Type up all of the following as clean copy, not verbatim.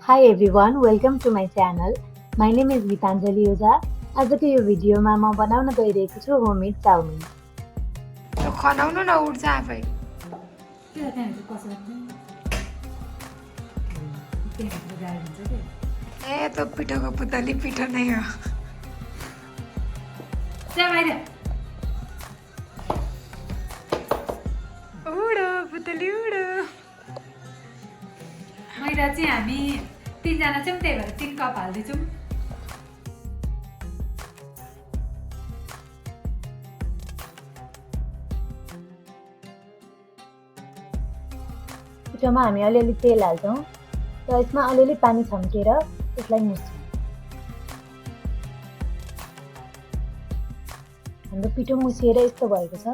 Hi everyone, welcome to my channel. My name is Gitanjali Oza. आजको यो भिडियोमा म बनाउन गइरहेको छु होममेड चाउमिन। तो खनाउनु न उठ्छ आफै ए तो पिठोको पुतली पिठो नै हो उडो पुतली उडो मैदा चाहिँ हामी 3 जना छौँ त्यही भएर 3 कप हाल्दैछौँ। पिठोमा हामी अलिअलि तेल हाल्छौँ र यसमा अलिअलि पानी छम्केर यसलाई मुस्छौँ। हाम्रो पिठो मुसिएर यस्तो भएको छ।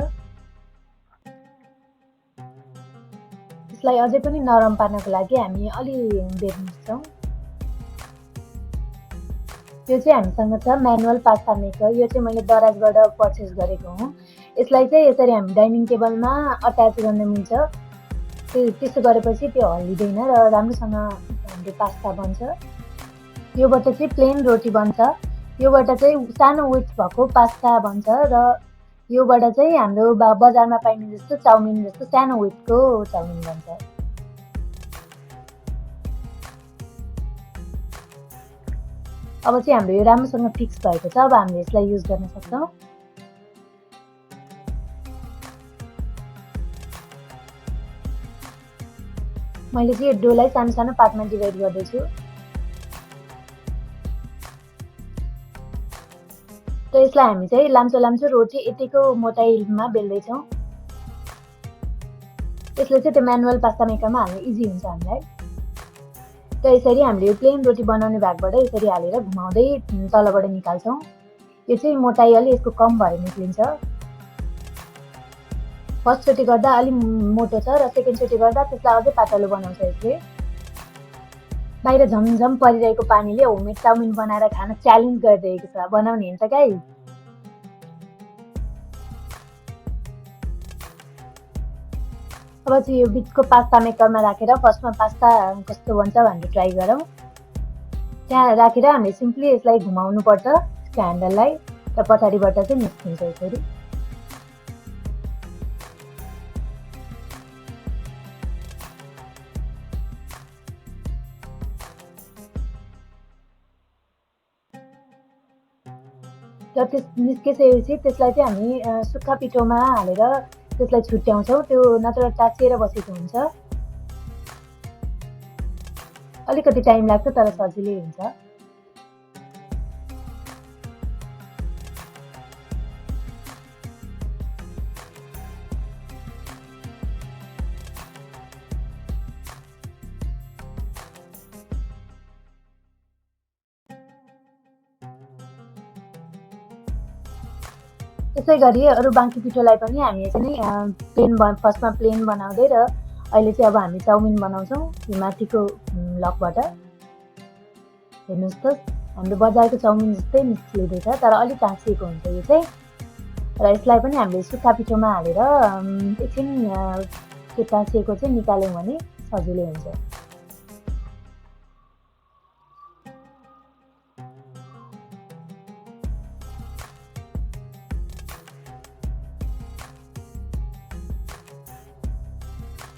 यसलाई अझै पनि नरम पार्नको लागि हामी अलि बेर मुस्छौँ। यो चाहिँ हामीसँग छ म्यानुअल पास्ता मेकर। यो चाहिँ मैले दराजबाट पर्चेस गरेको हुँ। यसलाई चाहिँ यसरी हामी डाइनिङ टेबलमा अट्याच गर्न मिल्छ। त्यसो गरेपछि त्यो हल्लिँदैन र राम्रोसँग हाम्रो पास्ता बन्छ। योबाट चाहिँ प्लेन रोटी बन्छ। योबाट चाहिँ सानो विड्थ भएको पास्ता बन्छ र योबाट चाहिँ हाम्रो बजारमा पाइने जस्तो चाउमिन जस्तो सानो विड्थको चाउमिन बन्छ। अब चाहिँ हाम्रो यो राम्रोसँग फिक्स भएको छ। अब हामीले यसलाई युज गर्न सक्छौँ। मैले चाहिँ यो डोलाई सानो सानो पार्टमा डिभाइड गर्दैछु र यसलाई हामी चाहिँ लाम्चो लाम्चो रोटी यतिको मोटाइमा बेल्दैछौँ। यसले चाहिँ त्यो म्यानुअल पास्ता मेकरमा हाल्न इजी हुन्छ हामीलाई। र यसरी हामीले यो प्लेन रोटी बनाउने भागबाट यसरी हालेर घुमाउँदै तलबाट निकाल्छौँ। यो चाहिँ मोटाइ अलि यसको कम भएर निक्लिन्छ। फर्स्टचोटि गर्दा अलि मोटो छ र सेकेन्डचोटि गर्दा त्यसलाई अझै पातलो बनाउँछ यसले। बाहिर झमझम परिरहेको पानीले होममेड चाउमिन बनाएर खान च्यालेन्ज गरिरहेको छ। बनाउने हुन्छ गाइस। अब चाहिँ यो बिचको पास्ता मेकरमा राखेर फर्स्टमा पास्ता कस्तो बन्छ भनेर ट्राई गरौँ। त्यहाँ राखेर हामीले सिम्पली यसलाई घुमाउनु पर्छ यसको ह्यान्डललाई र पछाडिबाट चाहिँ निस्किन्छ यसरी। र त्यस निस्किसकेपछि त्यसलाई चाहिँ हामी सुक्खा पिठोमा हालेर त्यसलाई छुट्याउँछौँ। त्यो नत्र टाँसिएर बसेको हुन्छ। अलिकति टाइम लाग्छ तर सजिलै हुन्छ। त्यसै गरी अरू बाँकी पिठोलाई पनि हामी यसरी फर्स्टमा प्लेन बनाउँदै र अहिले चाहिँ अब हामी चाउमिन बनाउँछौँ यो माथिको लकबाट। हेर्नुहोस् त हाम्रो बजारको चाउमिन जस्तै निस्किँदैछ तर अलिक टाँसिएको हुन्छ यो चाहिँ। र यसलाई पनि हामीले सुक्खा पिठोमा हालेर एकछिन त्यो टाँसिएको चाहिँ निकाल्यौँ भने सजिलै हुन्छ।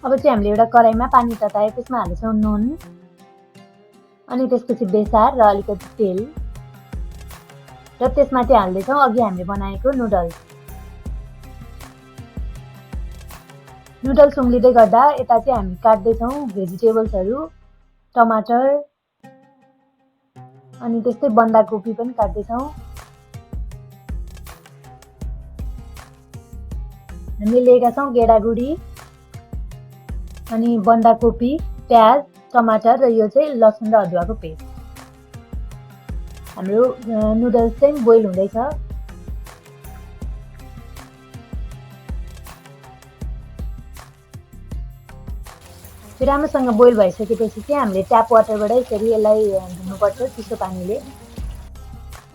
अब चाहिँ हामीले एउटा कराईमा पानी तताए त्यसमा हाल्छौँ नुन अनि त्यसपछि बेसार र अलिकति तेल र त्यसमाथि हाल्दैछौँ अघि हामीले बनाएको नुडल्स। नुडल्स उम्लिँदै गर्दा यता चाहिँ हामी काट्दैछौँ भेजिटेबल्सहरू, टमाटर अनि त्यस्तै बन्दाकोपी पनि काट्दैछौँ। हामीले लिएका छौँ गेडागुडी अनि बन्दाकोपी, प्याज, टमाटर र यो चाहिँ लसुन र अदुवाको पेस्ट। हाम्रो नुडल्स चाहिँ बोइल हुँदैछ। राम्रोसँग बोइल भइसकेपछि चाहिँ हामीले ट्याप वाटरबाट यसरी यसलाई धुनुपर्छ चिसो पानीले।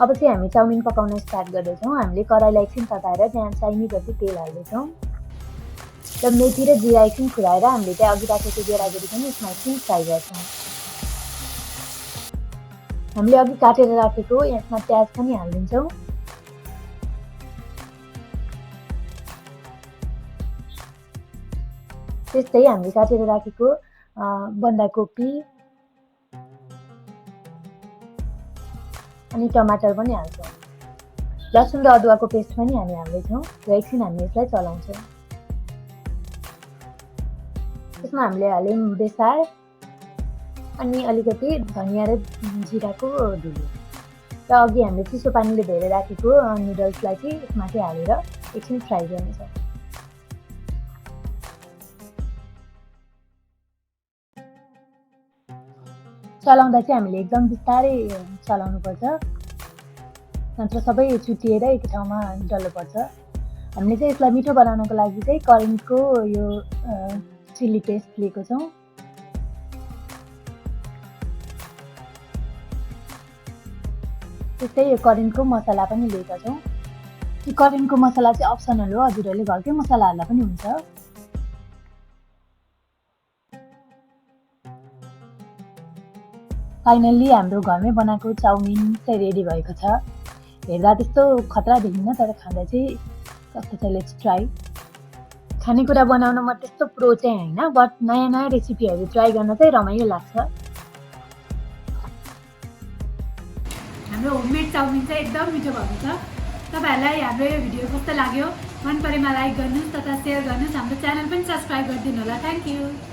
अब चाहिँ हामी चाउमिन पकाउन स्टार्ट गर्दैछौँ। हामीले कराईलाई एकछिन तताएर त्यहाँ चाहिने जति तेल हाल्दैछौँ र मेथी र जिरा एकछिन खुवाएर हामीले त्यहाँ अघि राखेको गेडागुडी पनि यसमा एकछिन फ्राई गर्छौँ। हामीले अघि काटेर राखेको यसमा प्याज पनि हालिदिन्छौँ। त्यस्तै हामीले काटेर राखेको बन्दाकोपी अनि टमाटर पनि हाल्छौँ। लसुन र अदुवाको पेस्ट पनि हामी हाल्दैछौँ र एकछिन हामी यसलाई चलाउँछौँ। त्यसमा हामीले हाल्यौँ बेसार अनि अलिकति धनियाँ र जिराको धुलो र अघि हामीले चिसो पानीले धोएर राखेको नुडल्सलाई चाहिँ यसमाथि हालेर एकछिन फ्राई गर्नेछौँ। चलाउँदा चाहिँ हामीले एकदम बिस्तारै चलाउनुपर्छ, नत्र सबै चुटिएर एक ठाउँमा डल्नुपर्छ। हामीले चाहिँ यसलाई मिठो बनाउनको लागि चाहिँ करेन्टको यो चिल्ली पेस्ट लिएको छौँ। त्यस्तै यो करेन्टको मसला पनि लिएका छौँ। यो करेन्टको मसला चाहिँ अप्सनल हो, हजुरहरूले घरकै मसला हाल्दा पनि हुन्छ। फाइनल्ली हाम्रो घरमै बनाएको चाउमिन चाहिँ रेडी भएको छ। हेर्दा त्यस्तो खतरा देखिन्न, तर खाँदा चाहिँ कस्तो छ, लेट्स ट्राई। खानेकुरा बनाउन म त्यस्तो प्रो चाहिँ होइन, बट नयाँ नयाँ रेसिपीहरू ट्राई गर्न चाहिँ रमाइलो लाग्छ। हाम्रो होममेड चाउमिन चाहिँ एकदम मिठो भएको छ। तपाईँहरूलाई हाम्रो यो भिडियो कस्तो लाग्यो मन परेमा लाइक गर्नुहोस् तथा सेयर गर्नुहोस्। हाम्रो च्यानल पनि सब्सक्राइब गरिदिनु होला। Thank you.